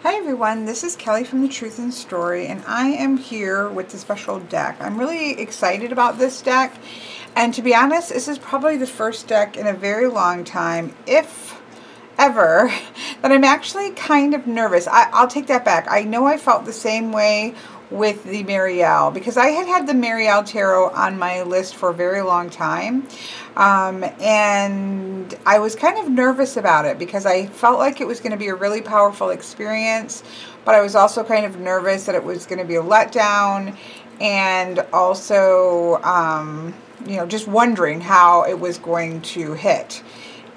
Hi everyone, this is Kelly from The Truth in Story, and I am here with the special deck. I'm really excited about this deck, and to be honest, this is probably the first deck in a very long time, if ever, that I'm actually kind of nervous. I'll take that back. I know I felt the same way with the Marielle, because I had the Marielle Tarot on my list for a very long time, and I was kind of nervous about it because I felt like it was going to be a really powerful experience, but I was also kind of nervous that it was going to be a letdown, and also you know, just wondering how it was going to hit.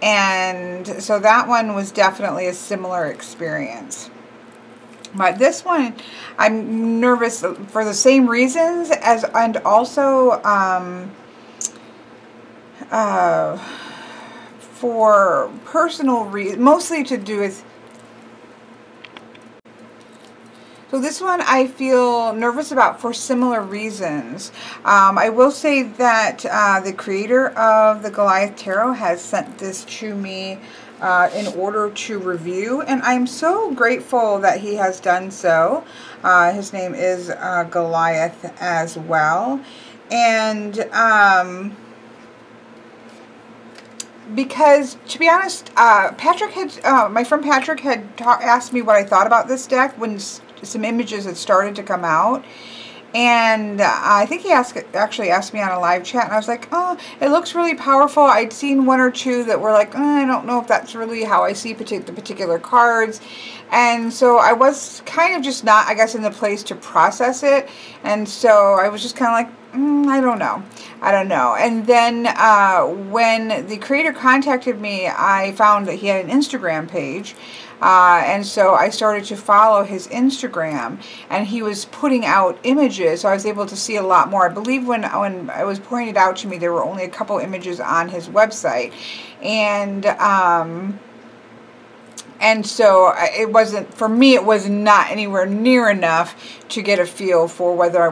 And so that one was definitely a similar experience. But this one, I'm nervous for the same reasons as, and also for personal reasons, mostly to do with. So this one I feel nervous about for similar reasons. I will say that the creator of the Goliath Tarot has sent this to me in order to review, and I'm so grateful that he has done so. His name is Goliath as well, and because, to be honest, Patrick had, my friend Patrick had asked me what I thought about this deck when some images had started to come out. And I think he actually asked me on a live chat, and I was like, oh, it looks really powerful. I'd seen one or two that were like, I don't know if that's really how I see the particular cards. And so I was kind of just not, I guess, in the place to process it. And so I was just kind of like, I don't know. And then when the creator contacted me, I found that he had an Instagram page. And so I started to follow his Instagram, and he was putting out images, so I was able to see a lot more. I believe when it was pointed out to me, there were only a couple images on his website, and so it wasn't, for me, it was not anywhere near enough to get a feel for whether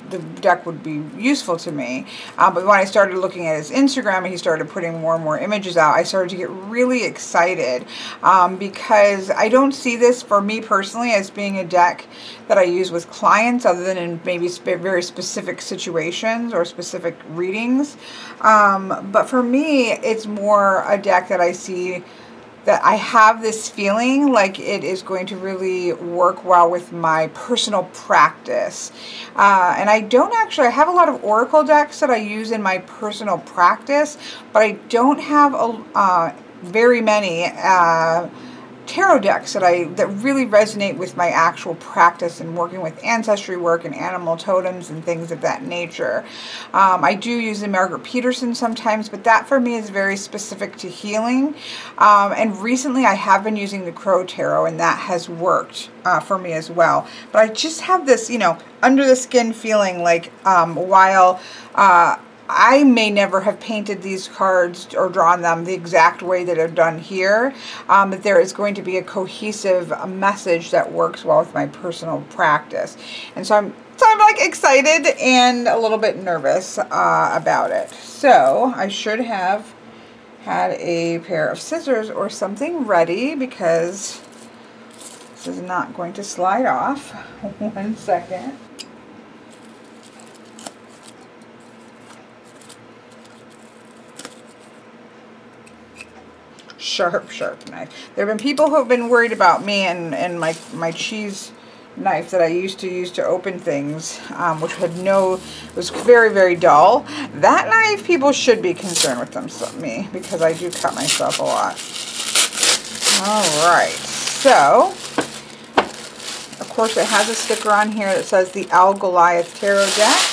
the deck would be useful to me. But when I started looking at his Instagram and he started putting more and more images out, I started to get really excited, because I don't see this, for me personally, as being a deck that I use with clients, other than in maybe very specific situations or specific readings. But for me, it's more a deck that I see that I have this feeling like it is going to really work well with my personal practice. And I don't actually, I have a lot of oracle decks that I use in my personal practice, but I don't have very many tarot decks that really resonate with my actual practice and working with ancestry work and animal totems and things of that nature. I do use the Margaret Peterson sometimes, but that for me is very specific to healing. And recently I have been using the Crow Tarot, and that has worked for me as well. But I just have this, you know, under the skin feeling like while I may never have painted these cards or drawn them the exact way that they're done here, that there is going to be a cohesive message that works well with my personal practice. And so I'm like excited and a little bit nervous about it. So I should have had a pair of scissors or something ready, because this is not going to slide off. 1 second. Sharp knife. There have been people who have been worried about me and my cheese knife that I used to use to open things, which was very, very dull. That knife, people should be concerned with me, because I do cut myself a lot. Alright, so of course it has a sticker on here that says the Goliath Tarot deck.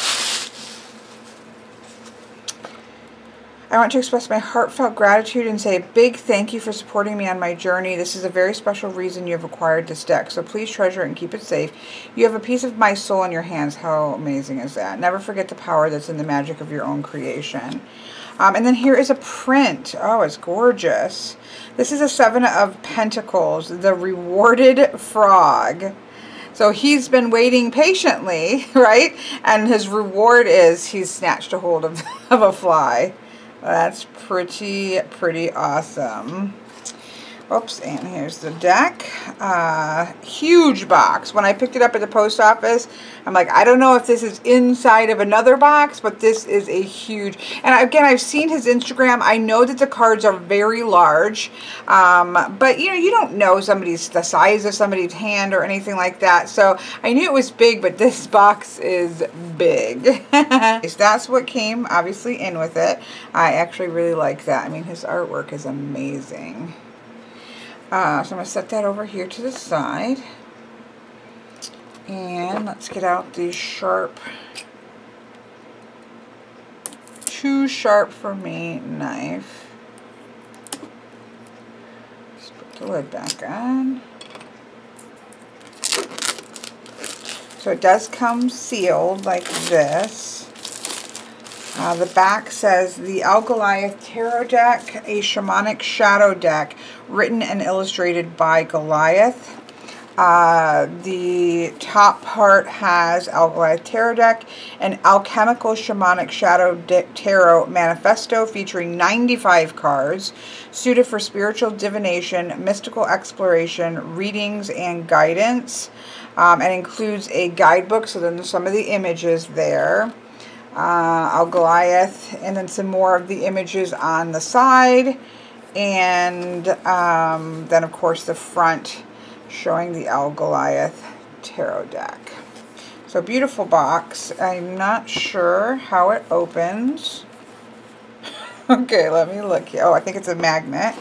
I want to express my heartfelt gratitude and say a big thank you for supporting me on my journey. This is a very special reason you have acquired this deck, so please treasure it and keep it safe. You have a piece of my soul in your hands. How amazing is that? Never forget the power that's in the magic of your own creation. And then here is a print. Oh, it's gorgeous. This is a 7 of Pentacles, the rewarded frog. So he's been waiting patiently, right? And his reward is he's snatched a hold of a fly. That's pretty awesome. Oops, and here's the deck. Huge box. When I picked it up at the post office, I'm like, I don't know if this is inside of another box, but this is a huge, and again, I've seen his Instagram. I know that the cards are very large, but you know, you don't know the size of somebody's hand or anything like that. So I knew it was big, but this box is big. So that's what came obviously in with it. I actually really like that. I mean, his artwork is amazing. So I'm going to set that over here to the side. And let's get out the sharp, too sharp for me knife. Let's put the lid back on. So it does come sealed like this. The back says the Goliath Tarot Deck, a Shamanic Shadow Deck, written and illustrated by Goliath. The top part has Goliath Tarot Deck, an alchemical shamanic shadow tarot manifesto featuring 95 cards, suited for spiritual divination, mystical exploration, readings, and guidance, and includes a guidebook. So then there's some of the images there. Goliath, and then some more of the images on the side, and then of course the front showing the Goliath Tarot Deck. So beautiful box. I'm not sure how it opens. Okay, let me look here. Oh, I think it's a magnet.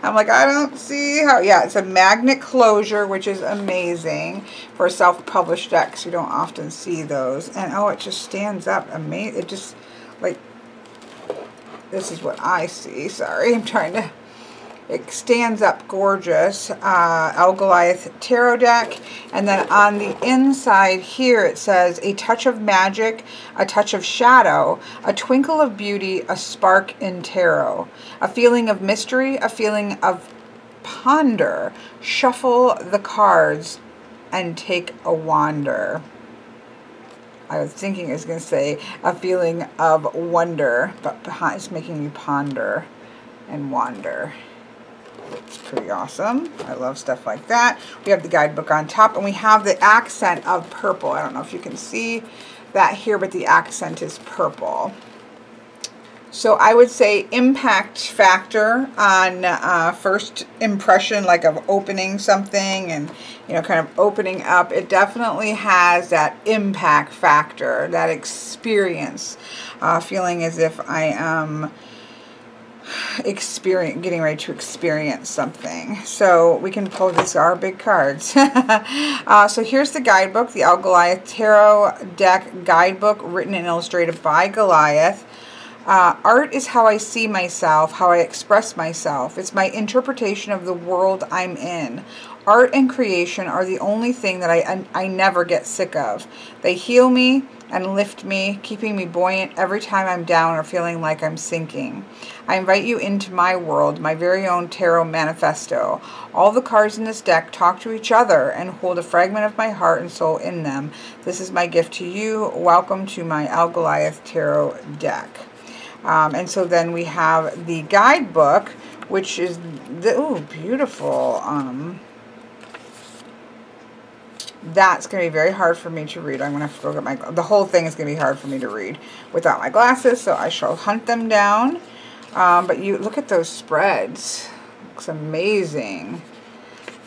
I'm like, I don't see how. Yeah, it's a magnet closure, which is amazing for a self-published deck, because you don't often see those. And oh, it just stands up. Amazing. It just, like, this is what I see. Sorry, I'm trying to. It stands up gorgeous. Goliath Tarot Deck. And then on the inside here it says, a touch of magic, a touch of shadow, a twinkle of beauty, a spark in tarot. A feeling of mystery, a feeling of ponder. Shuffle the cards and take a wander. I was thinking it was going to say a feeling of wonder, but behind it's making me ponder and wander. It's pretty awesome. I love stuff like that. We have the guidebook on top, and we have the accent of purple. I don't know if you can see that here, but the accent is purple. So I would say impact factor on first impression, like of opening something and, you know, kind of opening up. It definitely has that impact factor, that experience, feeling as if I am getting ready to experience something. So we can pull, these are big cards. So here's the guidebook, the Goliath Tarot Deck Guidebook, written and illustrated by Goliath. Art is how I see myself, how I express myself. It's my interpretation of the world I'm in. Art and creation are the only thing that I never get sick of. They heal me and lift me, keeping me buoyant every time I'm down or feeling like I'm sinking. I invite you into my world, my very own tarot manifesto. All the cards in this deck talk to each other and hold a fragment of my heart and soul in them. This is my gift to you. Welcome to my Goliath Tarot Deck. And so then we have the guidebook, which is the, beautiful. That's going to be very hard for me to read. I'm going to have to go get the whole thing is going to be hard for me to read without my glasses, so I shall hunt them down. But you look at those spreads. Looks amazing.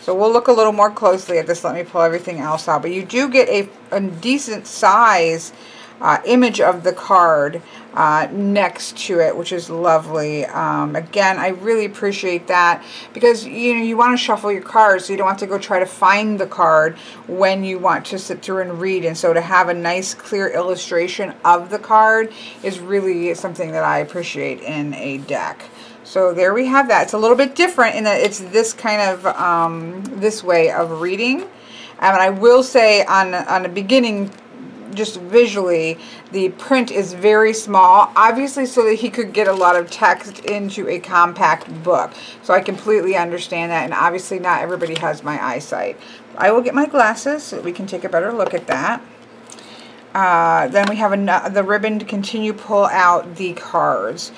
So we'll look a little more closely at this. Let me pull everything else out. But you do get a decent size image of the card next to it, which is lovely. Again, I really appreciate that, because you want to shuffle your cards, so you don't have to go try to find the card when you want to sit through and read. And so to have a nice clear illustration of the card is really something that I appreciate in a deck. So there we have that. It's a little bit different in that it's this kind of this way of reading. And I will say on the beginning, just visually, the print is very small, obviously so that he could get a lot of text into a compact book. So I completely understand that, and obviously not everybody has my eyesight. I will get my glasses so that we can take a better look at that. Then we have the ribbon to continue pull out the cards,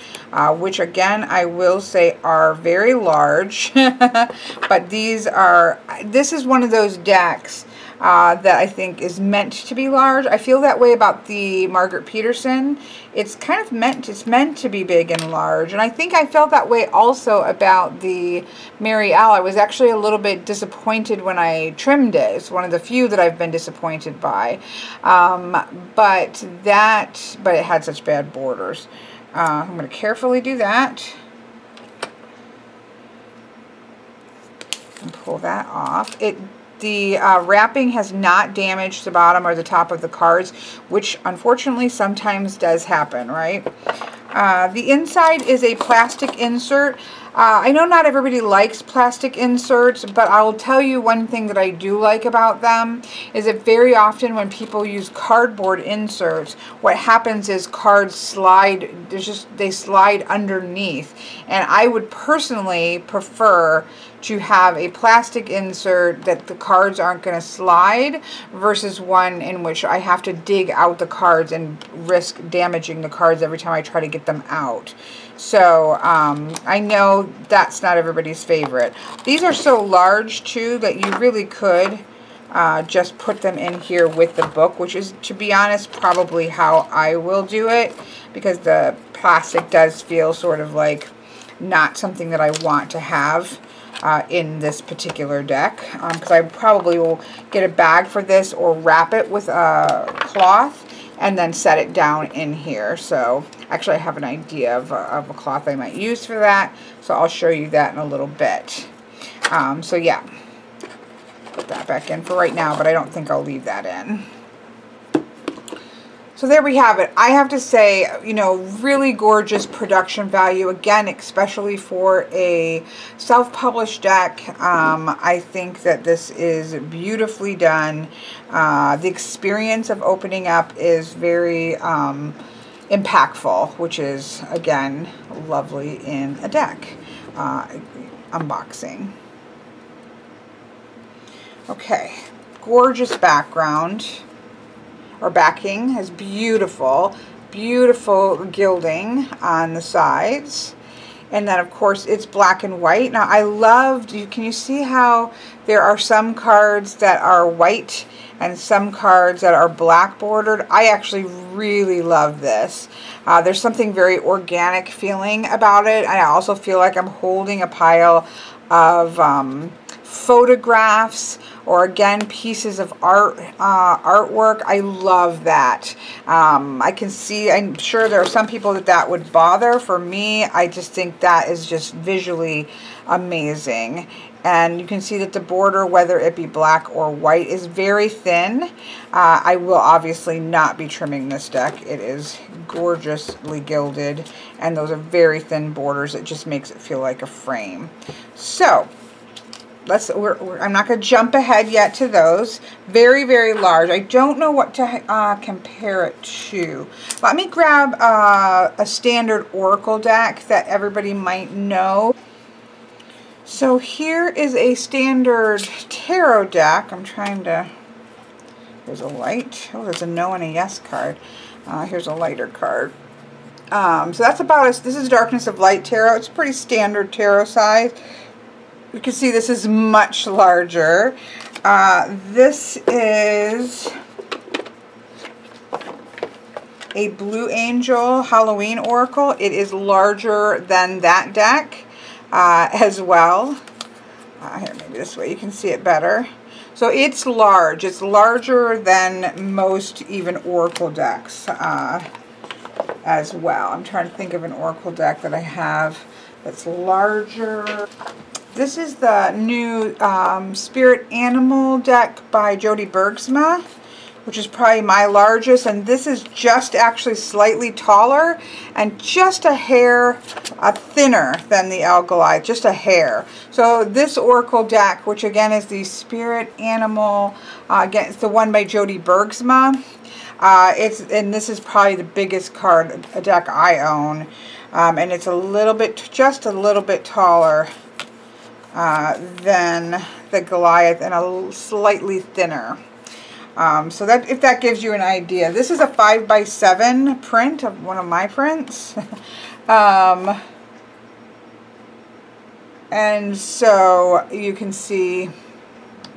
which again I will say are very large. But this is one of those decks that I think is meant to be large. I feel that way about the Margaret Peterson. It's meant to be big and large. And I think I felt that way also about the Mary L. I was actually a little bit disappointed when I trimmed it. It's one of the few that I've been disappointed by. But it had such bad borders. I'm going to carefully do that. And pull that off. The wrapping has not damaged the bottom or the top of the cards, which unfortunately sometimes does happen, right? The inside is a plastic insert. I know not everybody likes plastic inserts, but I will tell you one thing that I do like about them is that very often when people use cardboard inserts, what happens is cards slide, they slide underneath. And I would personally prefer to have a plastic insert that the cards aren't going to slide versus one in which I have to dig out the cards and risk damaging the cards every time I try to get them out. So I know that's not everybody's favorite. These are so large too that you really could just put them in here with the book, which is, to be honest, probably how I will do it, because the plastic does feel sort of like not something that I want to have in this particular deck, because I probably will get a bag for this or wrap it with a cloth and then set it down in here. So actually I have an idea of a cloth I might use for that, so I'll show you that in a little bit. So yeah, put that back in for right now, but I don't think I'll leave that in. So there we have it. I have to say, you know, really gorgeous production value. Again, especially for a self-published deck. I think that this is beautifully done. The experience of opening up is very impactful, which is, again, lovely in a deck unboxing. Okay, gorgeous background. Or backing has beautiful gilding on the sides. And then of course it's black and white. Now I loved, can you see how there are some cards that are white and some cards that are black bordered? I actually really love this. There's something very organic feeling about it. I also feel like I'm holding a pile of photographs, or again pieces of artwork. I love that. I can see, I'm sure there are some people that would bother. For me, I just think that is just visually amazing. And you can see that the border, whether it be black or white, is very thin. I will obviously not be trimming this deck. It is gorgeously gilded, and those are very thin borders. It just makes it feel like a frame. So I'm not going to jump ahead yet to those. Very, very large. I don't know what to compare it to. Let me grab a standard Oracle deck that everybody might know. So here is a standard tarot deck. I'm trying to... There's a light. Oh, there's a no and a yes card. Here's a lighter card. So that's about us. This is Darkness of Light Tarot. It's pretty standard tarot size. You can see this is much larger. This is a Blue Angel Halloween Oracle. It is larger than that deck as well. Here, maybe this way you can see it better. So it's large. It's larger than most even Oracle decks as well. I'm trying to think of an Oracle deck that I have that's larger. This is the new Spirit Animal deck by Jody Bergsma, which is probably my largest, and this is just actually slightly taller and just a hair thinner than the Goliath, just a hair. So this Oracle deck, which again is the Spirit Animal, again it's the one by Jody Bergsma. And this is probably the biggest card deck I own, and it's a little bit, just a little bit taller than the Goliath and a slightly thinner. So that, if that gives you an idea. This is a 5x7 print of one of my prints. And so you can see,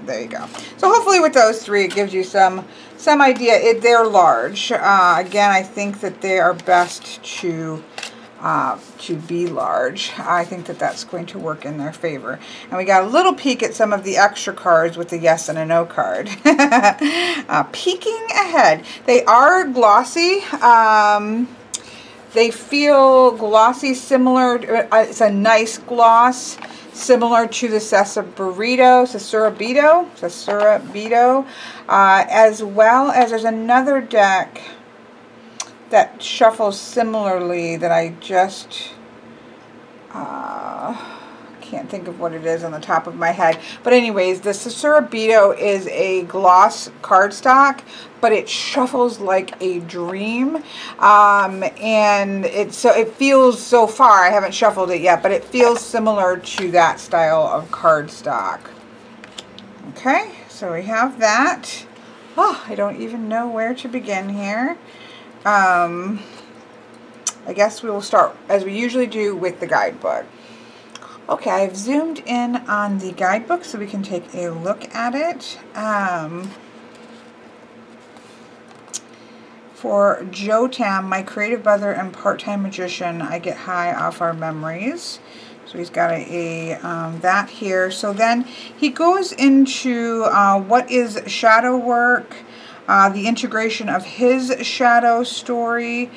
there you go. So hopefully with those three, it gives you some idea. They're large. Again, I think that they are best to be large. I think that that's going to work in their favor. And we got a little peek at some of the extra cards with the yes and a no card. Peeking ahead. They are glossy. They feel glossy, similar, it's a nice gloss, similar to the Sessurabito, as well as there's another deck that shuffles similarly that I just can't think of what it is on the top of my head. But anyways, the Sessurabito is a gloss cardstock, but it shuffles like a dream. And it feels, so far, I haven't shuffled it yet, but it feels similar to that style of cardstock. Okay, so we have that. Oh, I don't even know where to begin here. I guess we will start, as we usually do, with the guidebook. Okay, I've zoomed in on the guidebook so we can take a look at it. For Jotam, my creative brother and part-time magician, I get high off our memories. So he's got that here. So then he goes into what is shadow work, the integration of his shadow story.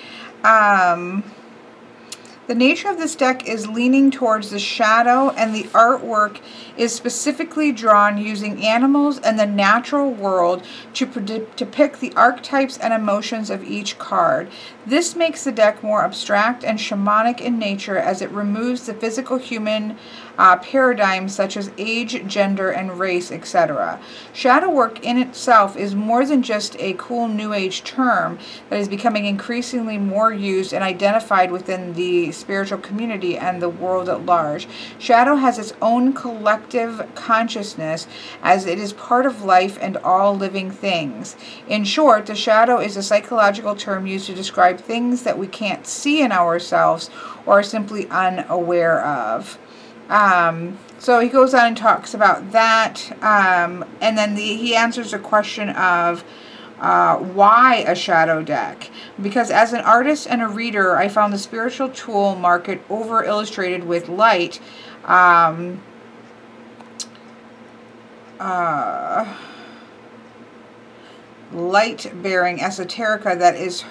The nature of this deck is leaning towards the shadow, and the artwork is specifically drawn using animals and the natural world to depict the archetypes and emotions of each card. This makes the deck more abstract and shamanic in nature, as it removes the physical human paradigms such as age, gender, and race, etc. Shadow work in itself is more than just a cool new age term that is becoming increasingly more used and identified within the spiritual community and the world at large. Shadow has its own collective consciousness, as it is part of life and all living things. In short, the shadow is a psychological term used to describe things that we can't see in ourselves or are simply unaware of. So he goes on and talks about that, and then he answers the question of why a shadow deck. Because as an artist and a reader, I found the spiritual tool market over illustrated with light, light-bearing esoterica that is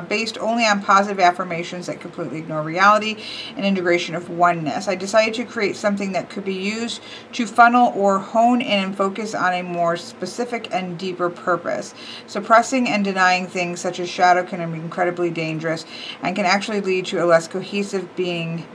based only on positive affirmations that completely ignore reality and integration of oneness. I decided to create something that could be used to funnel or hone in and focus on a more specific and deeper purpose. Suppressing and denying things such as shadow can be incredibly dangerous and can actually lead to a less cohesive being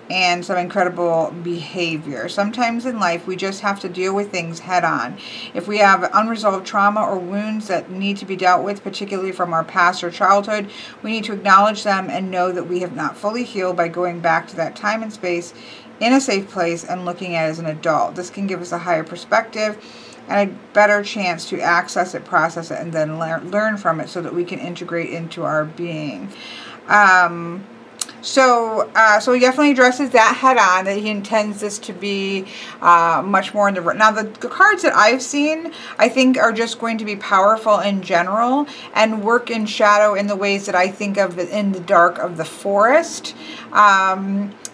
and some incredible behavior. Sometimes in life, we just have to deal with things head on. If we have unresolved trauma or wounds that need to be dealt with, particularly from our past or childhood, we need to acknowledge them and know that we have not fully healed by going back to that time and space in a safe place and looking at it as an adult. This can give us a higher perspective and a better chance to access it, process it, and then learn from it so that we can integrate into our being. So he definitely addresses that head on, that he intends this to be much more in the... Now, the cards that I've seen, I think, are just going to be powerful in general and work in shadow in the ways that I think of in the dark of the forest.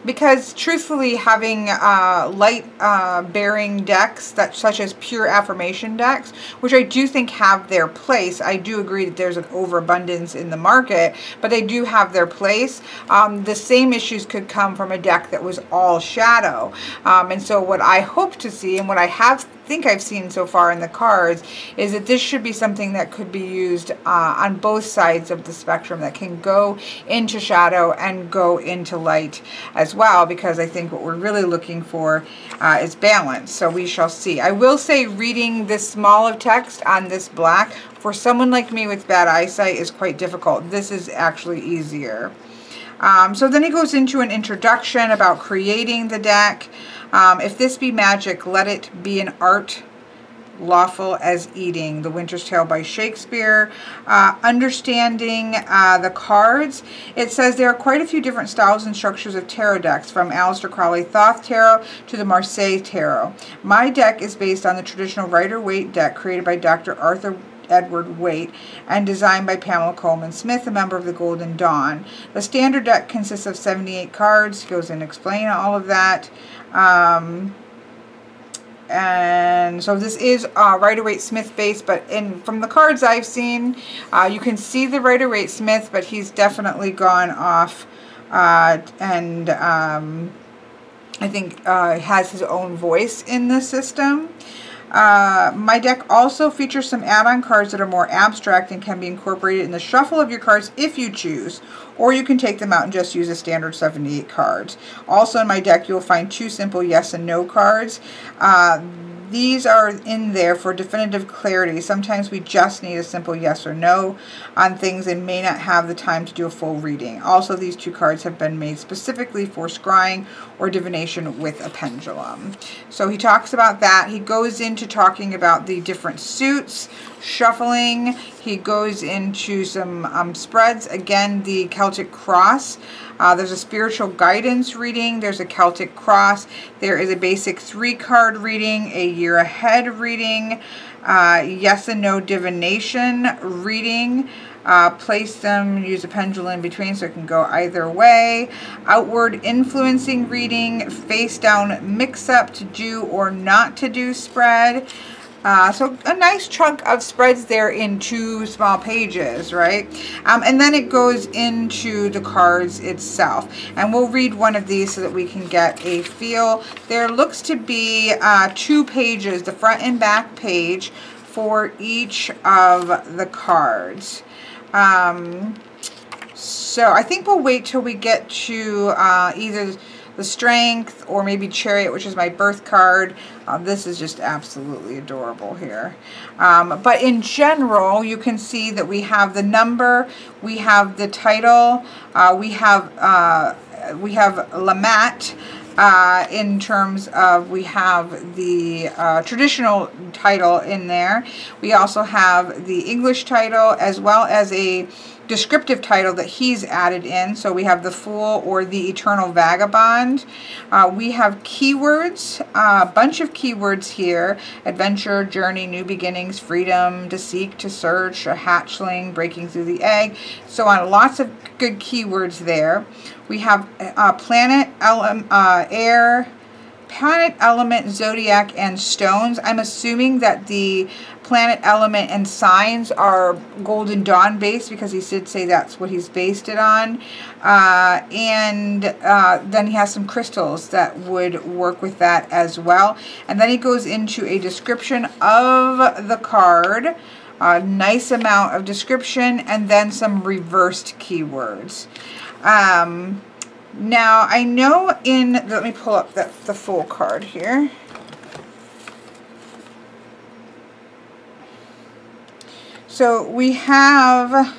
Because truthfully, having light-bearing decks, such as pure affirmation decks, which I do think have their place, I do agree that there's an overabundance in the market, but they do have their place. The same issues could come from a deck that was all shadow. And so what I hope to see, and what I think I've seen so far in the cards, is that this should be something that could be used on both sides of the spectrum, that can go into shadow and go into light as well, because I think what we're really looking for is balance. So we shall see. I will say, reading this small of text on this black, for someone like me with bad eyesight, is quite difficult. This is actually easier. So then he goes into an introduction about creating the deck. If this be magic, let it be an art lawful as eating, The Winter's Tale by Shakespeare. Understanding the cards. It says there are quite a few different styles and structures of tarot decks, from Aleister Crowley Thoth Tarot to the Marseille Tarot. My deck is based on the traditional Rider-Waite deck created by Dr. Arthur Edward Waite and designed by Pamela Coleman Smith, a member of the Golden Dawn. The standard deck consists of 78 cards. He goes in and explains all of that. And so this is Rider-Waite Smith based, but from the cards I've seen, you can see the Rider-Waite Smith, but he's definitely gone off and I think has his own voice in the system. My deck also features some add-on cards that are more abstract and can be incorporated in the shuffle of your cards if you choose, or you can take them out and just use a standard 78 cards. Also in my deck you'll find 2 simple yes and no cards. These are in there for definitive clarity. Sometimes we just need a simple yes or no on things and may not have the time to do a full reading. Also, these 2 cards have been made specifically for scrying or divination with a pendulum. So he talks about that. He goes into talking about the different suits, shuffling. He goes into some spreads. Again, the Celtic Cross. There's a spiritual guidance reading. There's a Celtic Cross. There is a basic 3-card reading, a year ahead reading, yes and no divination reading. Place them, use a pendulum in between so it can go either way. Outward influencing reading, face down mix up, to do or not to do spread. So a nice chunk of spreads there in 2 small pages, right? And then it goes into the cards itself. And we'll read one of these so that we can get a feel. There looks to be 2 pages, the front and back page, for each of the cards. So I think we'll wait till we get to either the Strength or maybe Chariot, which is my birth card. This is just absolutely adorable here. But in general, you can see that we have the number, we have the title, we have Lamat. In terms of, we have the traditional title in there. We also have the English title as well as a descriptive title that he's added in. So we have the Fool or the Eternal Vagabond. We have keywords, a bunch of keywords here: adventure, journey, new beginnings, freedom, to seek, to search, a hatchling, breaking through the egg, so on. Lots of good keywords there. We have planet, air, planet, element, zodiac, and stones. I'm assuming that the planet, element, and signs are Golden Dawn based, because he did say that's what he's based it on. And then he has some crystals that would work with that as well. And then he goes into a description of the card, a nice amount of description, and then some reversed keywords. Now, I know let me pull up the full card here. So we have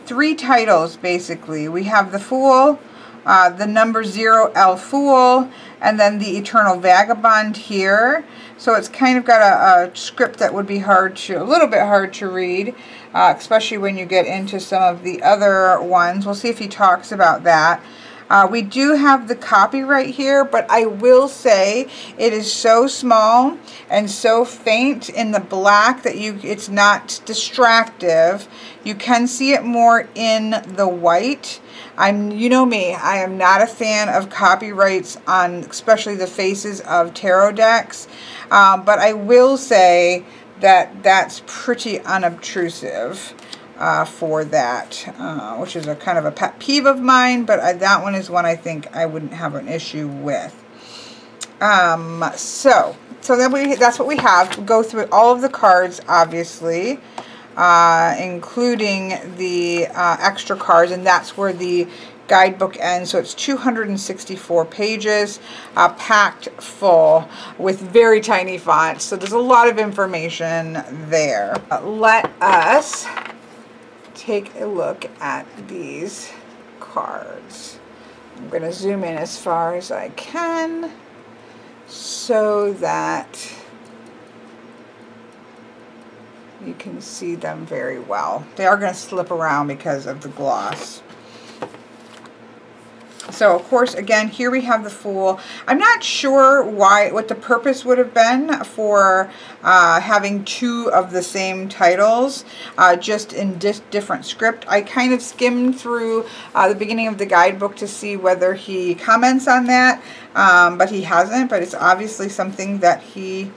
3 titles, basically. We have the Fool, the number 0, El Fool, and then the Eternal Vagabond here. So it's kind of got a script that would be a little bit hard to read, especially when you get into some of the other ones. We'll see if he talks about that. We do have the copyright here, but I will say it is so small and so faint in the black that it's not distractive. You can see it more in the white. You know me, I am not a fan of copyrights on especially the faces of tarot decks, but I will say that that's pretty unobtrusive. For that, which is a kind of a pet peeve of mine, but that one is one I think I wouldn't have an issue with. So that's what we have. We'll go through all of the cards, obviously, including the extra cards, and that's where the guidebook ends. So it's 264 pages, packed full with very tiny fonts. So there's a lot of information there. Let us take a look at these cards. I'm going to zoom in as far as I can so that You can see them very well. They are going to slip around because of the gloss. So, of course, again, here we have the Fool. I'm not sure what the purpose would have been for having two of the same titles, just in different script. I kind of skimmed through the beginning of the guidebook to see whether he comments on that, but he hasn't. But it's obviously something that he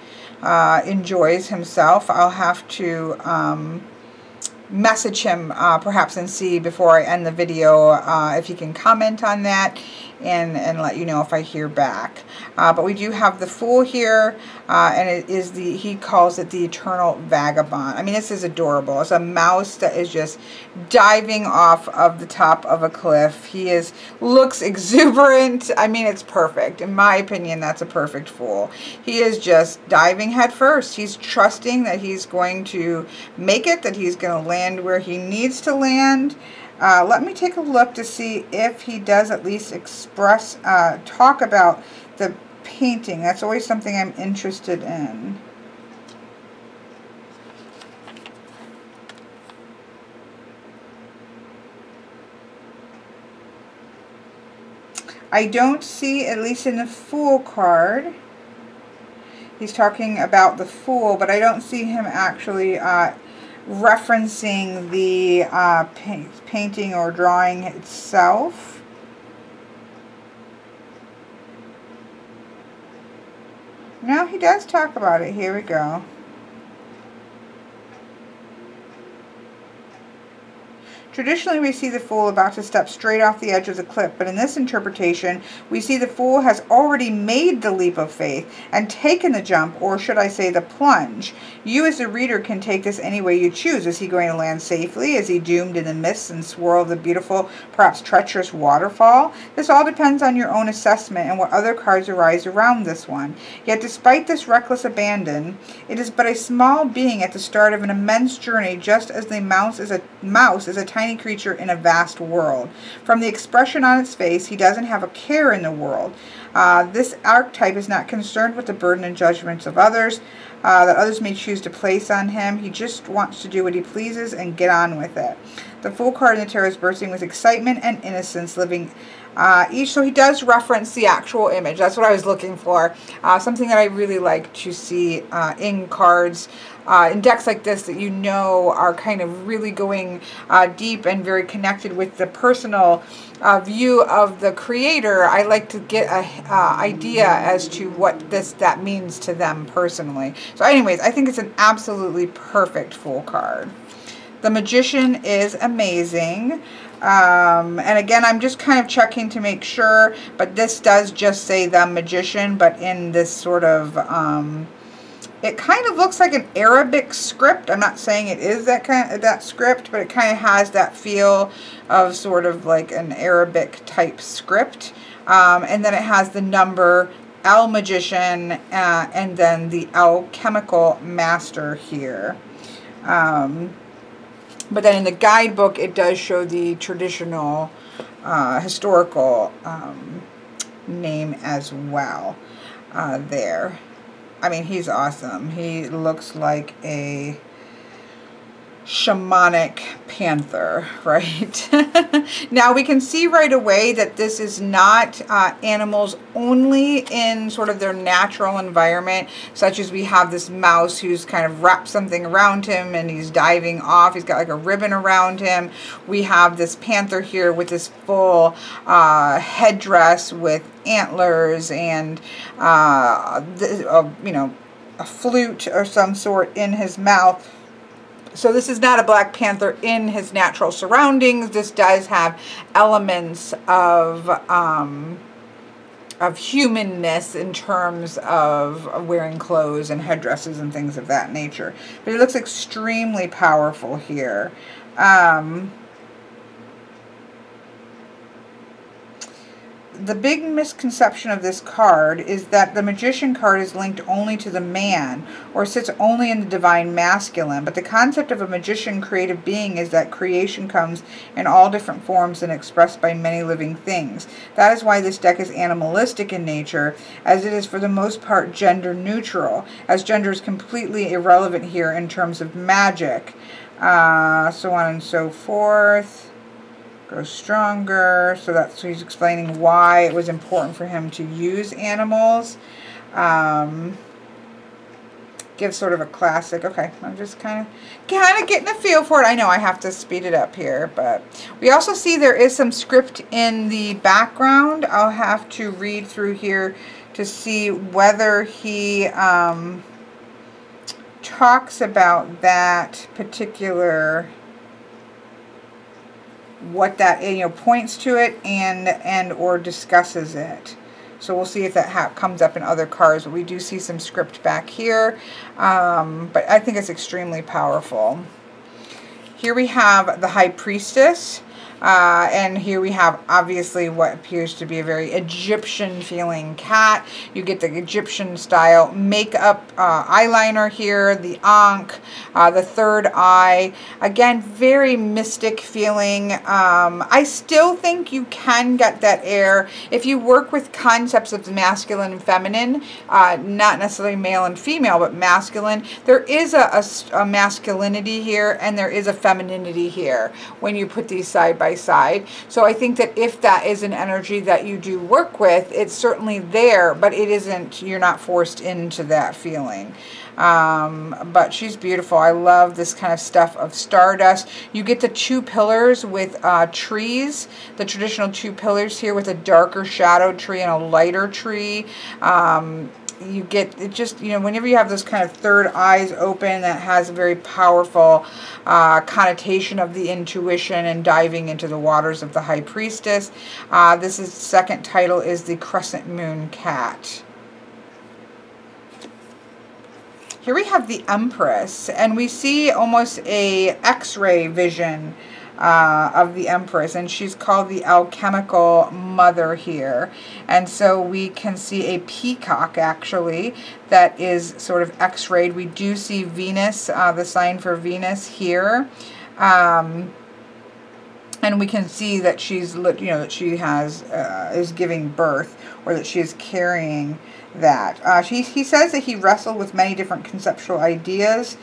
enjoys himself. I'll have to message him perhaps and see before I end the video if he can comment on that and let you know if I hear back. But we do have the Fool here, and it is he calls it the Eternal Vagabond. I mean, this is adorable. It's a mouse that is just diving off of the top of a cliff. He looks exuberant. I mean, it's perfect. In my opinion, that's a perfect Fool. He is just diving head first. He's trusting that he's going to make it, that he's going to land where he needs to land. Let me take a look to see if he does at least express, talk about the painting. That's always something I'm interested in. I don't see, at least in the Fool card, he's talking about the Fool, but I don't see him actually referencing the painting or drawing itself. No, he does talk about it. Here we go. Traditionally, we see the Fool about to step straight off the edge of the cliff, but in this interpretation, we see the Fool has already made the leap of faith and taken the jump, or should I say the plunge. You as the reader can take this any way you choose. Is he going to land safely? Is he doomed in the mists and swirl of the beautiful, perhaps treacherous waterfall? This all depends on your own assessment and what other cards arise around this one. Yet despite this reckless abandon, it is but a small being at the start of an immense journey, just as the mouse is a tiny creature in a vast world. From the expression on its face, he doesn't have a care in the world. This archetype is not concerned with the burden and judgments of others that others may choose to place on him. He just wants to do what he pleases and get on with it. The Fool card in the tarot is bursting with excitement and innocence, living each. So he does reference the actual image. That's what I was looking for. Something that I really like to see in cards, in decks like this, that you know are kind of really going deep and very connected with the personal view of the creator. I like to get an idea as to what that means to them personally. So anyways, I think it's an absolutely perfect Fool card. The Magician is amazing. And again, I'm just kind of checking to make sure, but this does just say the Magician, but in this sort of, it kind of looks like an Arabic script. I'm not saying it is that script, but it kind of has that feel of sort of like an Arabic type script. And then it has the number Al Magician, and then the Alchemical Master here. But then in the guidebook, it does show the traditional historical name as well there. I mean, he's awesome. He looks like a shamanic panther, right? Now we can see right away that this is not animals only in sort of their natural environment, such as we have this mouse who's kind of wrapped something around him and he's diving off. He's got like a ribbon around him. We have this panther here with this full headdress with antlers and you know, a flute or some sort in his mouth. So this is not a Black Panther in his natural surroundings. This does have elements of humanness in terms of wearing clothes and headdresses and things of that nature. But he looks extremely powerful here. the big misconception of this card is that the Magician card is linked only to the man or sits only in the divine masculine. But the concept of a magician creative being is that creation comes in all different forms and expressed by many living things. That is why this deck is animalistic in nature, as it is for the most part gender neutral, as gender is completely irrelevant here in terms of magic. So on and so forth. Grow stronger. So that's, he's explaining why it was important for him to use animals. Give sort of a classic. Okay, I'm just kind of getting a feel for it. I know I have to speed it up here, but we also see there is some script in the background. I'll have to read through here to see whether he talks about that particular, what that, you know, points to it and or discusses it. So we'll see if that comes up in other cards. But we do see some script back here, but I think it's extremely powerful. Here we have the High Priestess. And here we have obviously what appears to be a very Egyptian feeling cat. You get the Egyptian style makeup, eyeliner here, the ankh, the third eye. Again, very mystic feeling. I still think you can get that air if you work with concepts of the masculine and feminine, not necessarily male and female, but masculine. There is a masculinity here and there is a femininity here when you put these side by side. So I think that if that is an energy that you do work with, it's certainly there, but it isn't, you're not forced into that feeling. But she's beautiful. I love this kind of stuff of stardust. You get the two pillars with trees, the traditional two pillars here with a darker shadow tree and a lighter tree. You get it just, you know, whenever you have those kind of third eyes open, that has a very powerful connotation of the intuition and diving into the waters of the High Priestess. This is second title is the Crescent Moon Cat. Here we have the Empress, and we see almost a X-ray vision of the Empress, and she's called the alchemical mother here. And so we can see a peacock actually that is sort of X-rayed. We do see Venus, the sign for Venus here. And we can see that she's, you know, that she has is giving birth, or that she is carrying that. He says that he wrestled with many different conceptual ideas.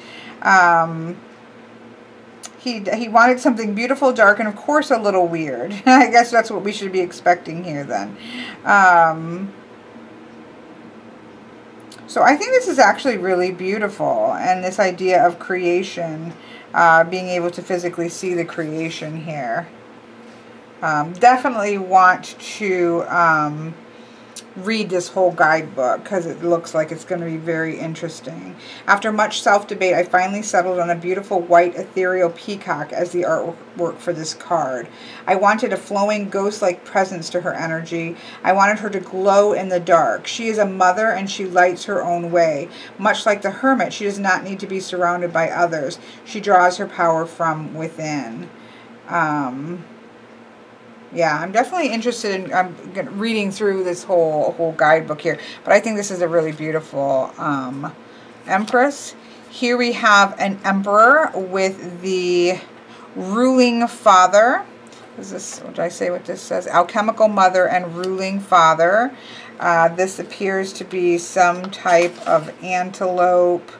He wanted something beautiful, dark, and of course a little weird. I guess that's what we should be expecting here then. So I think this is actually really beautiful, and this idea of creation, being able to physically see the creation here. Definitely want to read this whole guidebook because it looks like it's going to be very interesting. After much self-debate, I finally settled on a beautiful white ethereal peacock as the artwork for this card. I wanted a flowing ghost-like presence to her energy. I wanted her to glow in the dark. She is a mother and she lights her own way. Much like the hermit, she does not need to be surrounded by others. She draws her power from within. Yeah, I'm definitely interested in reading through this whole guidebook here. But I think this is a really beautiful Empress. Here we have an Emperor with the ruling father. Is this, what did I say what this says? Alchemical mother and ruling father. This appears to be some type of antelope.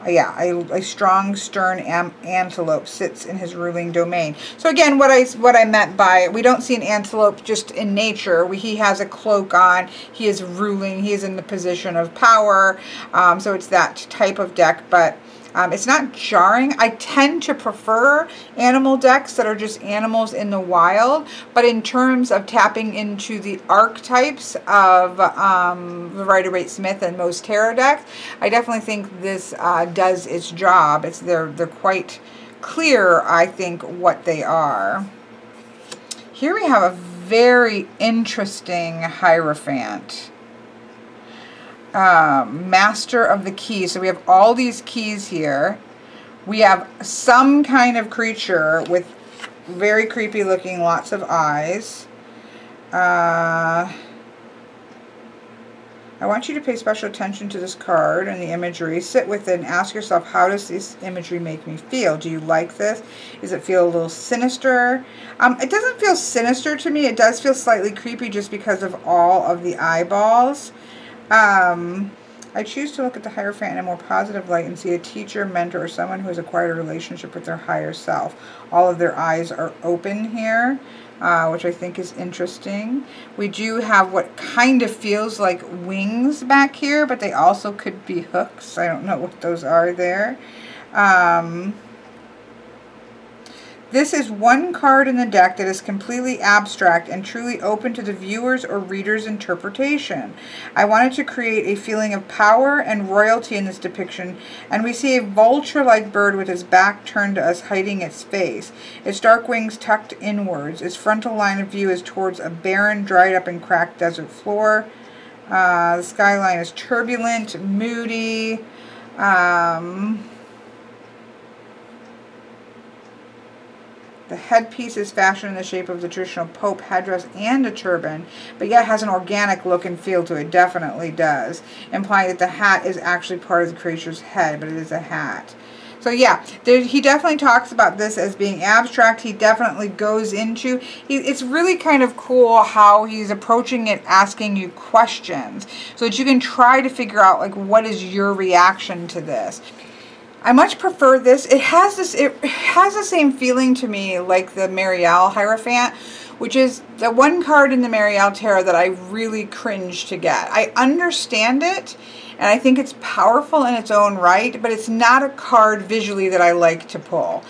Yeah, a strong, stern antelope sits in his ruling domain. So again, what I meant by, we don't see an antelope just in nature. He has a cloak on. He is ruling. He is in the position of power. So it's that type of deck, but it's not jarring. I tend to prefer animal decks that are just animals in the wild, but in terms of tapping into the archetypes of the Rider-Waite-Smith and most tarot decks, I definitely think this does its job. They're quite clear, I think, what they are. Here we have a very interesting Hierophant. Master of the keys. So we have all these keys here. We have some kind of creature with very creepy looking lots of eyes. I want you to pay special attention to this card and the imagery. Sit with it and ask yourself, how does this imagery make me feel? Do you like this? Does it feel a little sinister? It doesn't feel sinister to me. It does feel slightly creepy just because of all of the eyeballs. I choose to look at the Hierophant in a more positive light and see a teacher, mentor, or someone who has acquired a relationship with their higher self. All of their eyes are open here. Which I think is interesting. We do have what kind of feels like wings back here, but they also could be hooks. I don't know what those are there. This is one card in the deck that is completely abstract and truly open to the viewer's or reader's interpretation. I wanted to create a feeling of power and royalty in this depiction, and we see a vulture-like bird with its back turned to us, hiding its face. Its dark wings tucked inwards. Its frontal line of view is towards a barren, dried up and cracked desert floor. The skyline is turbulent, moody. The headpiece is fashioned in the shape of the traditional Pope headdress and a turban, but yet has an organic look and feel to it. Definitely does, implying that the hat is actually part of the creature's head, but it is a hat. So yeah, he definitely talks about this as being abstract. He definitely goes into, it's really kind of cool how he's approaching it, asking you questions, so that you can try to figure out, like, what is your reaction to this. I much prefer this. It has the same feeling to me like the Marielle Hierophant, which is the one card in the Marielle Tarot that I really cringe to get. I understand it, and I think it's powerful in its own right, but it's not a card visually that I like to pull.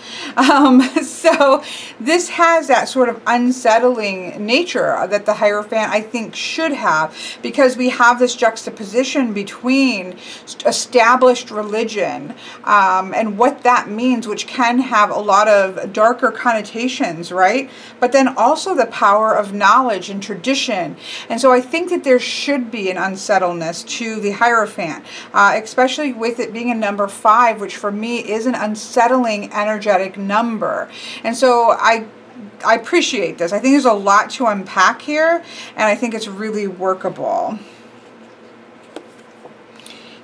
So this has that sort of unsettling nature that the Hierophant, I think, should have, because we have this juxtaposition between established religion and what that means, which can have a lot of darker connotations, right? But then also the power of knowledge and tradition. And so I think that there should be an unsettledness to the Hierophant, especially with it being a number 5, which for me is an unsettling energetic number. And so I appreciate this. I think there's a lot to unpack here, and I think it's really workable.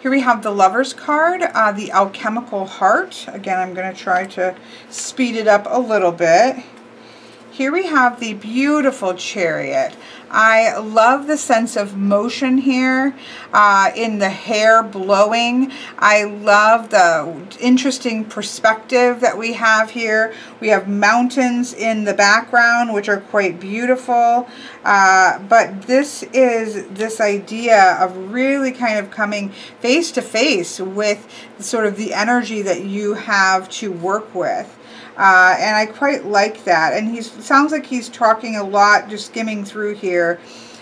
Here we have the Lover's card, the Alchemical Heart. Again, I'm going to try to speed it up a little bit. Here we have the beautiful Chariot. I love the sense of motion here in the hair blowing. I love the interesting perspective that we have here. We have mountains in the background, which are quite beautiful. But this is this idea of really kind of coming face to face with sort of the energy that you have to work with. And I quite like that. And he sounds like he's talking a lot, just skimming through here,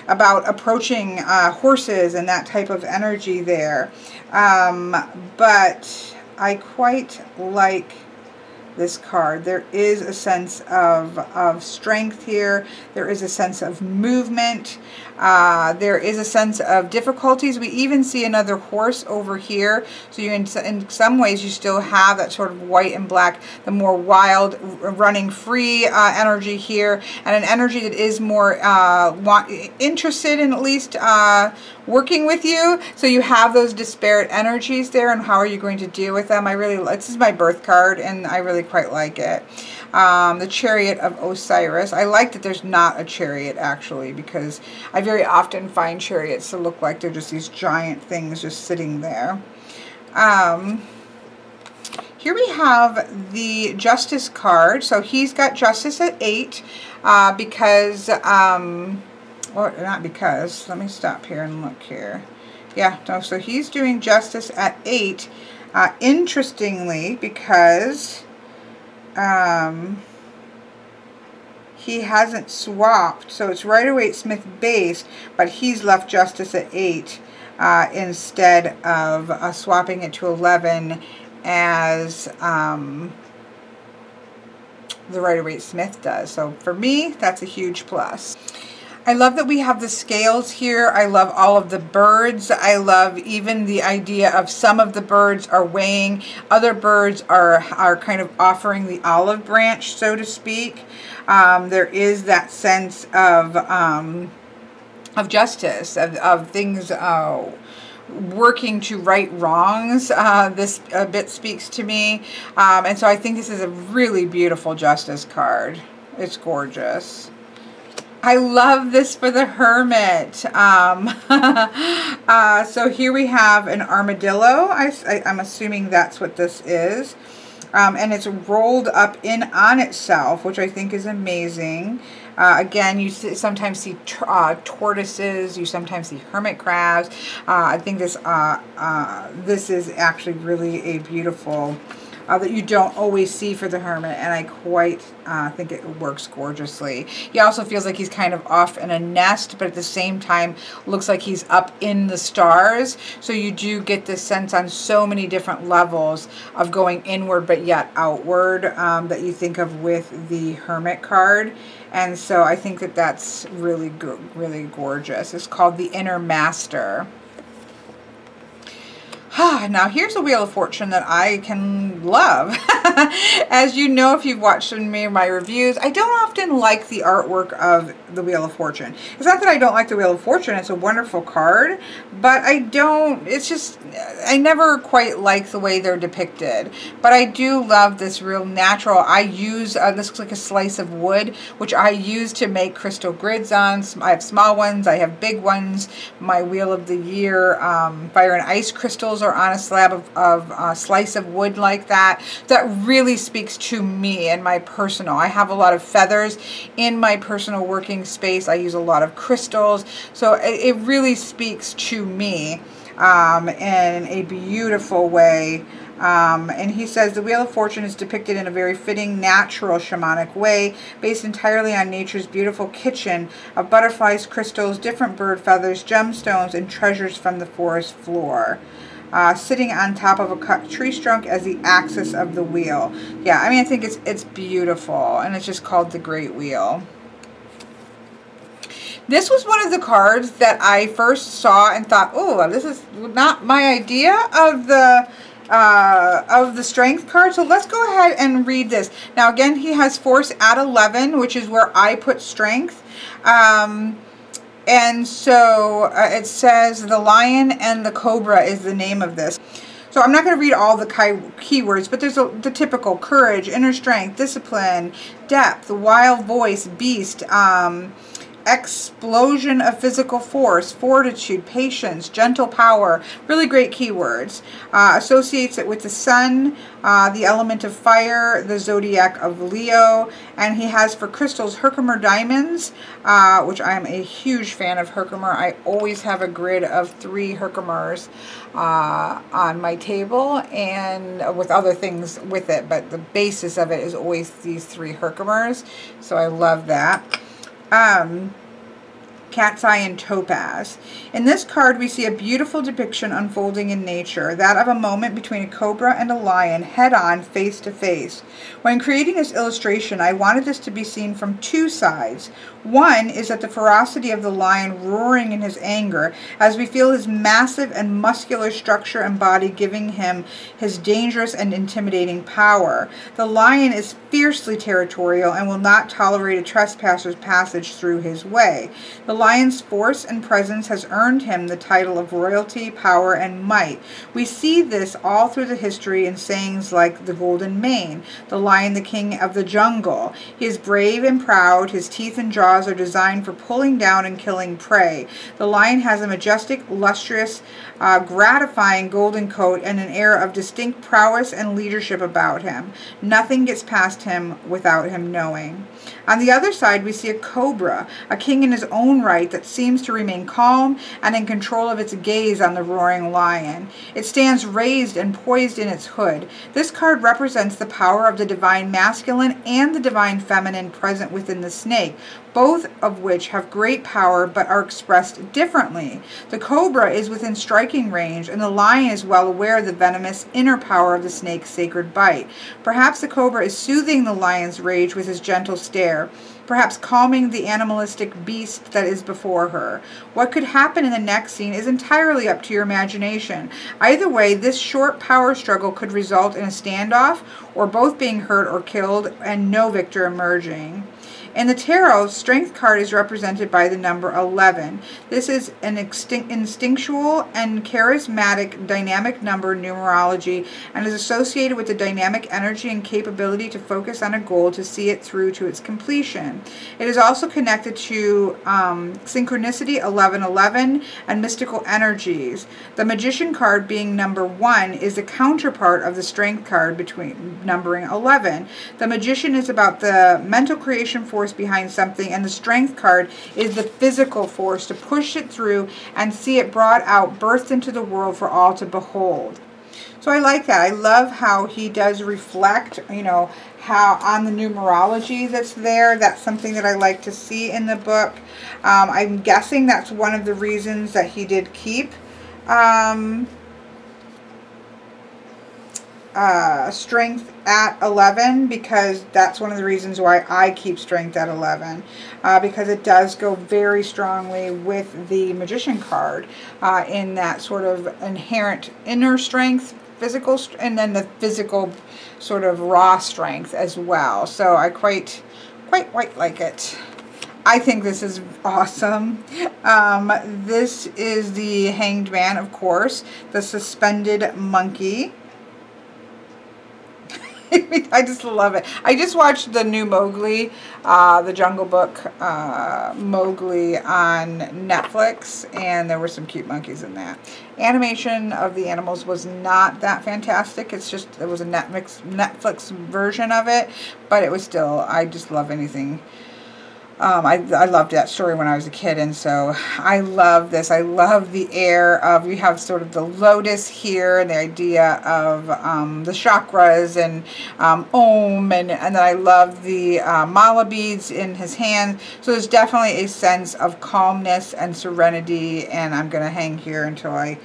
about approaching horses and that type of energy there. But I quite like this card. There is a sense of strength here. There is a sense of movement. There is a sense of difficulties. We even see another horse over here. So you, in some ways, you still have that sort of white and black, the more wild, running free energy here, and an energy that is more interested in at least working with you. So you have those disparate energies there, and how are you going to deal with them? This is my birth card, and I really quite like it. The Chariot of Osiris. I like that there's not a chariot, actually, because I very often find chariots to look like they're just these giant things just sitting there. Here we have the Justice card. So he's got Justice at 8 because, or not because, let me stop here and look here. Yeah, no, so he's doing Justice at 8, interestingly, because he hasn't swapped, so it's Rider-Waite-Smith based, but he's left Justice at 8 instead of swapping it to 11 as the Rider-Waite-Smith does. So for me, that's a huge plus. I love that we have the scales here. I love all of the birds. I love even the idea of some of the birds are weighing, other birds are kind of offering the olive branch, so to speak. There is that sense of justice, of things working to right wrongs. This a bit speaks to me. And so I think this is a really beautiful justice card. It's gorgeous. I love this for the Hermit. So here we have an armadillo. I'm assuming that's what this is. And it's rolled up in on itself, which I think is amazing. Again, you sometimes see tortoises, you sometimes see hermit crabs. I think this is actually really a beautiful, that you don't always see for the Hermit, and I quite think it works gorgeously. He also feels like he's kind of off in a nest, but at the same time looks like he's up in the stars. So you do get this sense on so many different levels of going inward but yet outward that you think of with the Hermit card. And so I think that that's really good, really gorgeous. It's called the Inner Master. Now here's a Wheel of Fortune that I can love. As you know, if you've watched any of my reviews, I don't often like the artwork of the Wheel of Fortune. It's not that I don't like the Wheel of Fortune, it's a wonderful card, but it's just, I never quite like the way they're depicted. But I do love this real natural. I use, this looks like a slice of wood, which I use to make crystal grids on. I have small ones, I have big ones. My Wheel of the Year fire and ice crystals are on a slab of a slice of wood like that. That really speaks to me and my personal. I have a lot of feathers in my personal working space. I use a lot of crystals. So it really speaks to me in a beautiful way. And he says the Wheel of Fortune is depicted in a very fitting, natural shamanic way, based entirely on nature's beautiful kitchen of butterflies, crystals, different bird feathers, gemstones, and treasures from the forest floor. Sitting on top of a cut tree trunk as the axis of the wheel. Yeah, I mean, I think it's beautiful, and it's just called the Great Wheel. This was one of the cards that I first saw and thought, oh, this is not my idea of the strength card. So let's go ahead and read this. Now again, he has force at 11, which is where I put strength. And so it says the lion and the cobra is the name of this. So I'm not going to read all the keywords, but there's the typical courage, inner strength, discipline, depth, wild voice, beast, explosion of physical force, fortitude, patience, gentle power, really great keywords. Associates it with the sun, the element of fire, the zodiac of Leo, and he has for crystals Herkimer diamonds, which I'm a huge fan of Herkimer. I always have a grid of 3 Herkimers on my table, and with other things with it, but the basis of it is always these 3 Herkimers, so I love that. Cat's Eye and Topaz. In this card, we see a beautiful depiction unfolding in nature, that of a moment between a cobra and a lion, head-on, face-to-face. When creating this illustration, I wanted this to be seen from 2 sides. One is that the ferocity of the lion roaring in his anger, as we feel his massive and muscular structure and body giving him his dangerous and intimidating power. The lion is fiercely territorial and will not tolerate a trespasser's passage through his way. The lion's force and presence has earned him the title of royalty, power, and might. We see this all through the history in sayings like the golden mane, the lion, the king of the jungle. He is brave and proud. His teeth and jaws are designed for pulling down and killing prey. The lion has a majestic, lustrous, gratifying golden coat and an air of distinct prowess and leadership about him. Nothing gets past him without him knowing. On the other side, we see a cobra, a king in his own right that seems to remain calm and in control of its gaze on the roaring lion. It stands raised and poised in its hood. This card represents the power of the divine masculine and the divine feminine present within the snake, both of which have great power but are expressed differently. The cobra is within striking range, and the lion is well aware of the venomous inner power of the snake's sacred bite. Perhaps the cobra is soothing the lion's rage with his gentle stare. perhaps calming the animalistic beast that is before her. What could happen in the next scene is entirely up to your imagination. Either way, this short power struggle could result in a standoff, or both being hurt or killed, and no victor emerging. In the tarot, strength card is represented by the number 11. This is an instinctual and charismatic dynamic number numerology and is associated with the dynamic energy and capability to focus on a goal to see it through to its completion. It is also connected to synchronicity 1111 and mystical energies. The magician card, being number 1, is the counterpart of the strength card between numbering 11. The magician is about the mental creation force behind something, and the strength card is the physical force to push it through and see it brought out, birthed into the world for all to behold. So I like that. I love how he does reflect, you know, how on the numerology that's there. That's something that I like to see in the book. I'm guessing that's one of the reasons that he did keep strength at 11, because that's one of the reasons why I keep strength at 11, because it does go very strongly with the magician card in that sort of inherent inner strength, physical, and then the physical sort of raw strength as well. So I quite like it. I think this is awesome. This is the Hanged Man, of course, the suspended monkey. I just love it. I just watched the new Mowgli, the Jungle Book Mowgli on Netflix, and there were some cute monkeys in that. Animation of the animals was not that fantastic. It's just, there was a Netflix version of it, but it was still, I just love anything. I loved that story when I was a kid, and so I love this. I love the air of, you have sort of the lotus here, and the idea of the chakras, and Om, and then I love the mala beads in his hand. So there's definitely a sense of calmness and serenity, and I'm going to hang here until I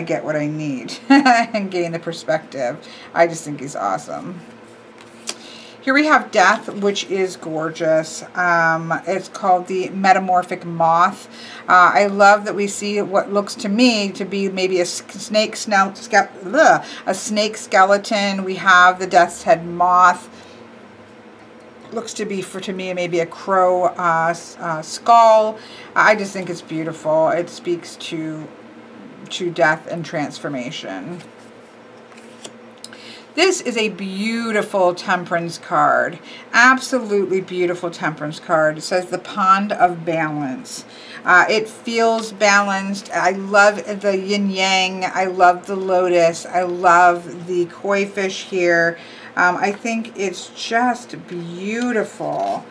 get what I need and gain the perspective. I just think he's awesome. Here we have Death, which is gorgeous. It's called the Metamorphic Moth. I love that we see what looks to me to be maybe a snake skeleton. We have the Death's Head Moth. Looks to be, to me, maybe a crow skull. I just think it's beautiful. It speaks to death and transformation. This is a beautiful temperance card. Absolutely beautiful temperance card. It says the Pond of Balance. It feels balanced. I love the yin yang. I love the lotus. I love the koi fish here. I think it's just beautiful.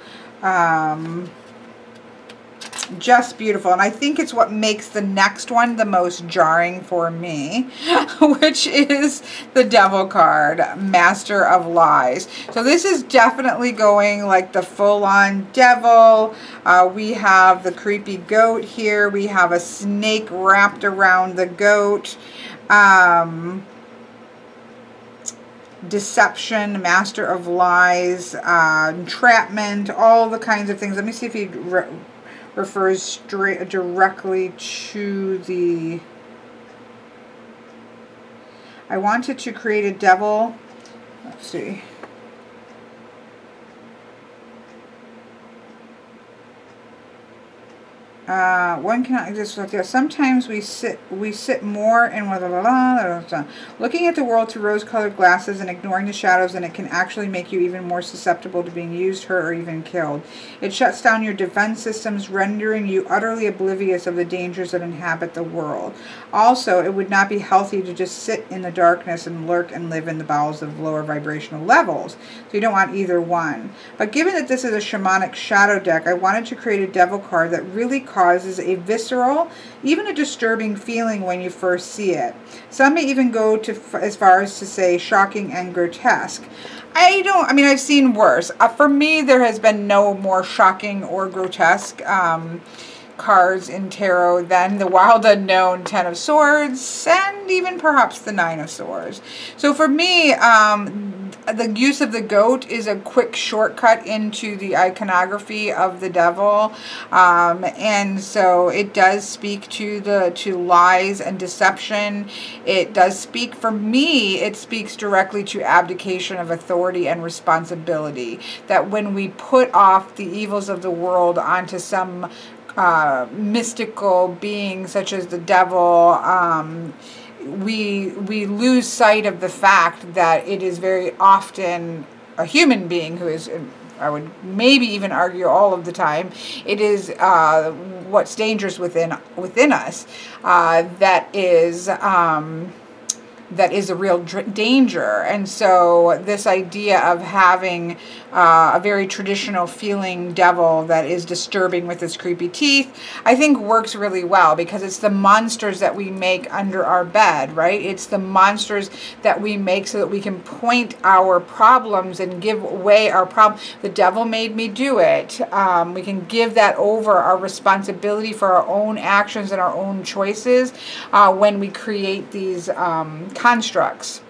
Just beautiful, and I think it's what makes the next one the most jarring for me, which is the Devil card, Master of Lies. So this is definitely going like the full-on devil. We have the creepy goat here. We have a snake wrapped around the goat. Deception, Master of Lies, entrapment, all the kinds of things. Let me see if he refers directly to the... I wanted to create a devil. Let's see. One cannot exist without the other. Sometimes we sit more in looking at the world through rose-colored glasses and ignoring the shadows, and it can actually make you even more susceptible to being used, hurt, or even killed. It shuts down your defense systems, rendering you utterly oblivious of the dangers that inhabit the world. Also, it would not be healthy to just sit in the darkness and lurk and live in the bowels of lower vibrational levels. So you don't want either one. But given that this is a shamanic shadow deck, I wanted to create a devil card that really causes a visceral, even a disturbing feeling when you first see it. Some may even go as far as to say shocking and grotesque. I mean, I've seen worse. For me, there has been no more shocking or grotesque cards in tarot than the Wild Unknown Ten of Swords and even perhaps the Nine of Swords. So for me, the use of the goat is a quick shortcut into the iconography of the devil, and so it does speak to lies and deception. It does speak, for me, it speaks directly to abdication of authority and responsibility. That when we put off the evils of the world onto some mystical being such as the devil, we lose sight of the fact that it is very often a human being who is, I would maybe even argue all of the time, it is what's dangerous within us that is a real danger. And so this idea of having a very traditional feeling devil that is disturbing with his creepy teeth, I think works really well, because it's the monsters that we make under our bed, right? It's the monsters that we make so that we can point our problems and give away our problem. The devil made me do it. We can give that over, our responsibility for our own actions and our own choices, when we create these constructs.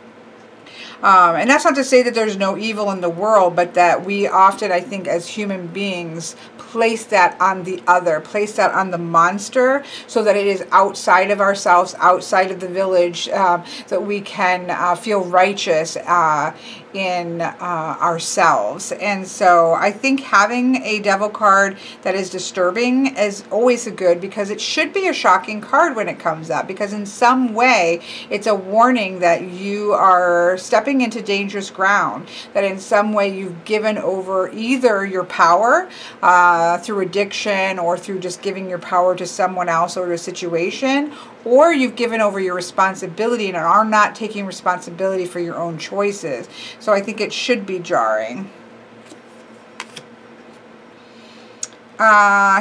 And that's not to say that there's no evil in the world, but that we often, I think, as human beings, place that on the other, place that on the monster, so that it is outside of ourselves, outside of the village, that we can feel righteous in ourselves. And so I think having a devil card that is disturbing is always a good, because it should be a shocking card when it comes up, because in some way it's a warning that you are stepping into dangerous ground, that in some way you've given over either your power through addiction, or through just giving your power to someone else or to a situation, or you've given over your responsibility and are not taking responsibility for your own choices. So I think it should be jarring.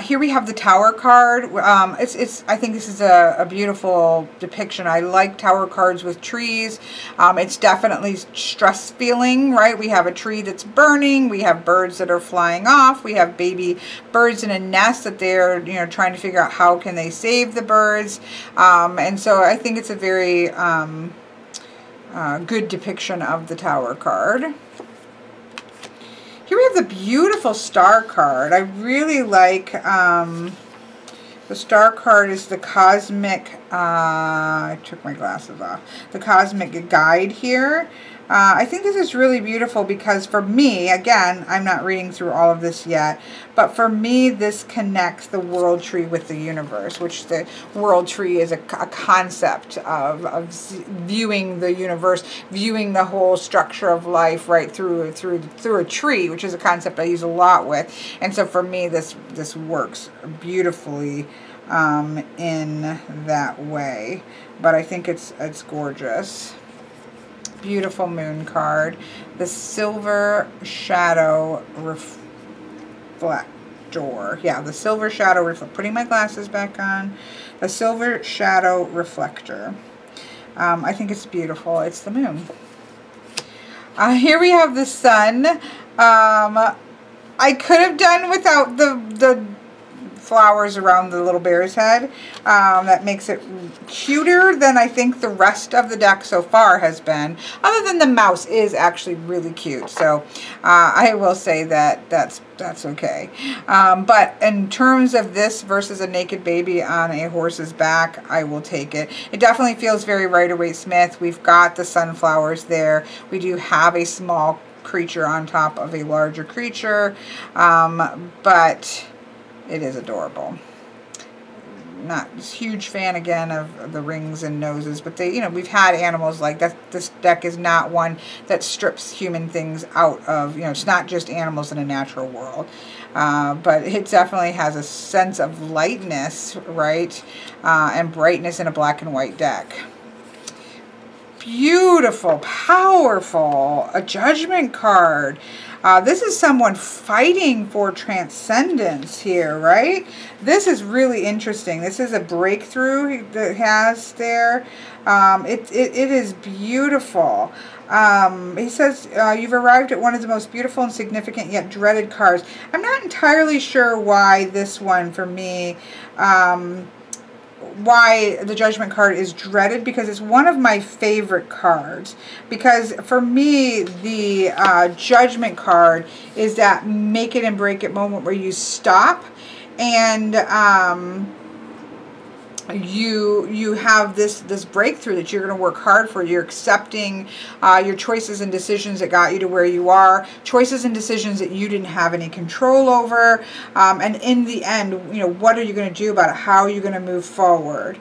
Here we have the Tower card. I think this is a beautiful depiction. I like Tower cards with trees. It's definitely stress feeling, right? We have a tree that's burning. We have birds that are flying off. We have baby birds in a nest that they're, trying to figure out how can they save the birds. And so I think it's a very good depiction of the Tower card. Here we have the beautiful Star card. I really like, the Star card is the cosmic, I took my glasses off, the cosmic guide here. I think this is really beautiful because for me, again, I'm not reading through all of this yet, but for me, this connects the world tree with the universe, which the world tree is a concept of viewing the universe, viewing the whole structure of life right through a tree, which is a concept I use a lot with. And so for me, this works beautifully in that way. But I think it's gorgeous. Beautiful moon card. The Silver Shadow Reflector. Yeah, the Silver Shadow Reflector. Putting my glasses back on. The Silver Shadow Reflector. I think it's beautiful. It's the moon. Here we have the sun. I could have done without the flowers around the little bear's head. That makes it cuter than I think the rest of the deck so far has been. Other than the mouse is actually really cute. So I will say that that's okay. But in terms of this versus a naked baby on a horse's back, I will take it. It definitely feels very Rider-Waite-Smith. We've got the sunflowers there. We do have a small creature on top of a larger creature. But it is adorable. Not a huge fan again of the rings and noses, but they, we've had animals like that. This deck is not one that strips human things out of, it's not just animals in a natural world. But it definitely has a sense of lightness, right? And brightness in a black and white deck. Beautiful, powerful, a Judgment card. This is someone fighting for transcendence here, right? This is really interesting. This is a breakthrough that has there. It is beautiful. He says, you've arrived at one of the most beautiful and significant yet dreaded cards. I'm not entirely sure why this one, for me, why the Judgment card is dreaded, because it's one of my favorite cards. Because for me, the Judgment card is that make it and break it moment where you stop and you have this breakthrough that you're going to work hard for. You're accepting your choices and decisions that got you to where you are, choices and decisions that you didn't have any control over, and in the end, you know, what are you going to do about it? How are you going to move forward?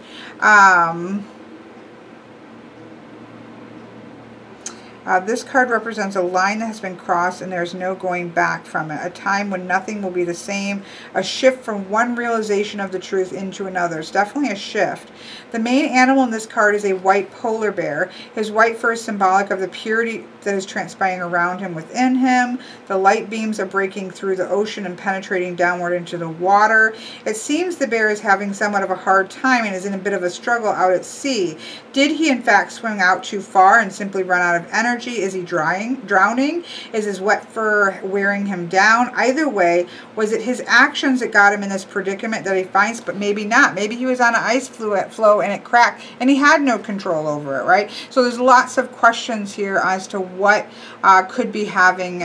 This card represents a line that has been crossed and there's no going back from it. A time when nothing will be the same. A shift from one realization of the truth into another. It's definitely a shift. The main animal in this card is a white polar bear. His white fur is symbolic of the purity that is transpiring around him, within him. The light beams are breaking through the ocean and penetrating downward into the water. It seems the bear is having somewhat of a hard time and is in a bit of a struggle out at sea. Did he in fact swim out too far and simply run out of energy? Is he drowning? Is his wet fur wearing him down? Either way, was it his actions that got him in this predicament that he finds? But maybe not. Maybe he was on an ice floe and it cracked and he had no control over it, right? So there's lots of questions here as to what could be having...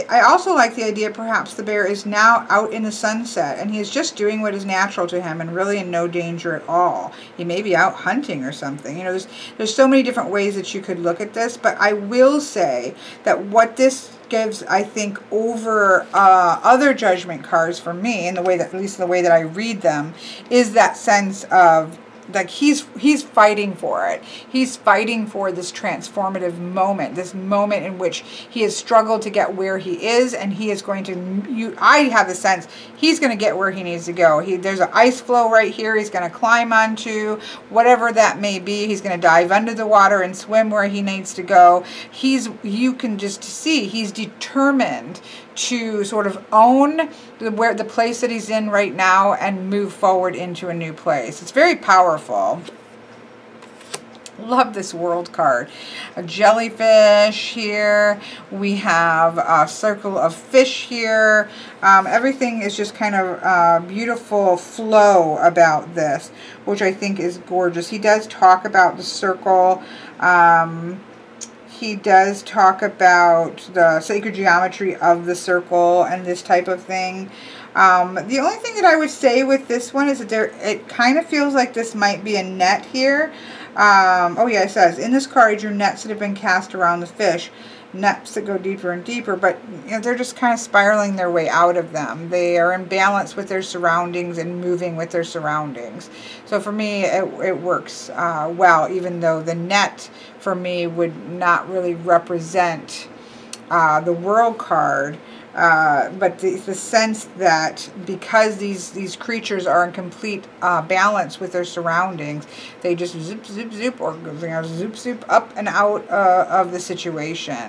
I also like the idea perhaps the bear is now out in the sunset and he is just doing what is natural to him and really in no danger at all. He may be out hunting or something. You know, there's so many different ways that you could look at this, but I will say that what this gives, I think, over other Judgment cards for me, in the way that, at least the way that I read them, is that sense of like he's fighting for it. He's fighting for this transformative moment, this moment in which he has struggled to get where he is, and he is going to, I have the sense he's going to get where he needs to go. There's an ice floe right here he's going to climb onto, whatever that may be. He's going to dive under the water and swim where he needs to go. You can just see he's determined to sort of own the place that he's in right now and move forward into a new place. It's very powerful. Love this World card. A jellyfish here. We have a circle of fish here. Everything is just kind of beautiful flow about this, which I think is gorgeous. He does talk about the circle. He does talk about the sacred geometry of the circle and this type of thing. The only thing that I would say with this one is that it kind of feels like this might be a net here. Oh yeah, it says, in this card, your nets that have been cast around the fish. Nets that go deeper and deeper, but you know, they're just kind of spiraling their way out of them. They are in balance with their surroundings and moving with their surroundings. So for me, it works well, even though the net for me would not really represent the World card. But the sense that because these creatures are in complete balance with their surroundings, they just zip, zip, zip, or zoop, zoop up and out of the situation.